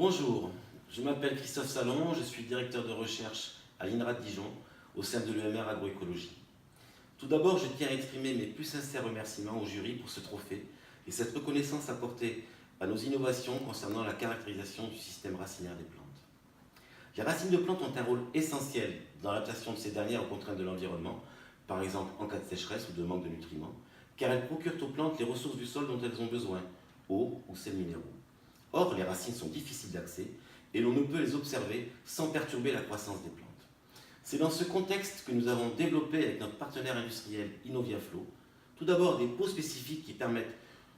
Bonjour, je m'appelle Christophe Salon, je suis directeur de recherche à l'INRA de Dijon, au sein de l'EMR Agroécologie. Tout d'abord, je tiens à exprimer mes plus sincères remerciements au jury pour ce trophée et cette reconnaissance apportée à nos innovations concernant la caractérisation du système racinaire des plantes. Les racines de plantes ont un rôle essentiel dans l'adaptation de ces dernières aux contraintes de l'environnement, par exemple en cas de sécheresse ou de manque de nutriments, car elles procurent aux plantes les ressources du sol dont elles ont besoin, eau ou sels minéraux. Or, les racines sont difficiles d'accès et l'on ne peut les observer sans perturber la croissance des plantes. C'est dans ce contexte que nous avons développé avec notre partenaire industriel InnoviaFlow, tout d'abord des pots spécifiques qui permettent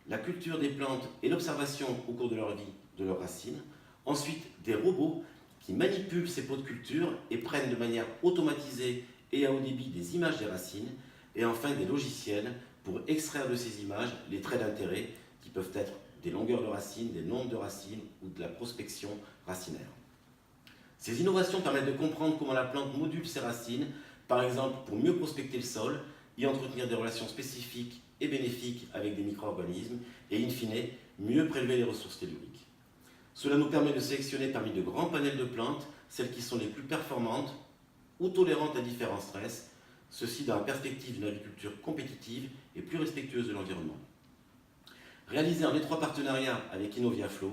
la culture des plantes et l'observation au cours de leur vie de leurs racines, ensuite des robots qui manipulent ces pots de culture et prennent de manière automatisée et à haut débit des images des racines, et enfin des logiciels pour extraire de ces images les traits d'intérêt qui peuvent être des longueurs de racines, des nombres de racines ou de la prospection racinaire. Ces innovations permettent de comprendre comment la plante module ses racines, par exemple pour mieux prospecter le sol, y entretenir des relations spécifiques et bénéfiques avec des micro-organismes et, in fine, mieux prélever les ressources telluriques. Cela nous permet de sélectionner parmi de grands panels de plantes celles qui sont les plus performantes ou tolérantes à différents stress, ceci dans la perspective d'une agriculture compétitive et plus respectueuse de l'environnement. Réalisées en étroit partenariat avec InnoviaFlow,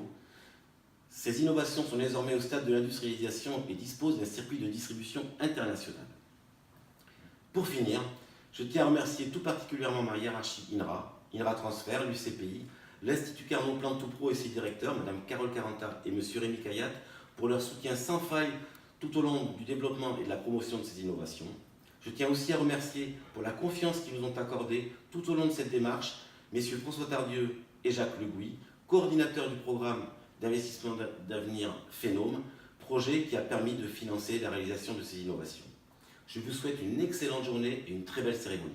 ces innovations sont désormais au stade de l'industrialisation et disposent d'un circuit de distribution international. Pour finir, je tiens à remercier tout particulièrement ma hiérarchie INRA Transfert, l'UCPI, l'Institut Carnot Plantes Tout Pro et ses directeurs, Mme Carole Caranta et M. Rémi Kayat, pour leur soutien sans faille tout au long du développement et de la promotion de ces innovations. Je tiens aussi à remercier pour la confiance qu'ils nous ont accordée tout au long de cette démarche M. François Tardieu et Jacques Le Gouy, coordinateurs du programme d'investissement d'avenir Phénome, projet qui a permis de financer la réalisation de ces innovations. Je vous souhaite une excellente journée et une très belle cérémonie.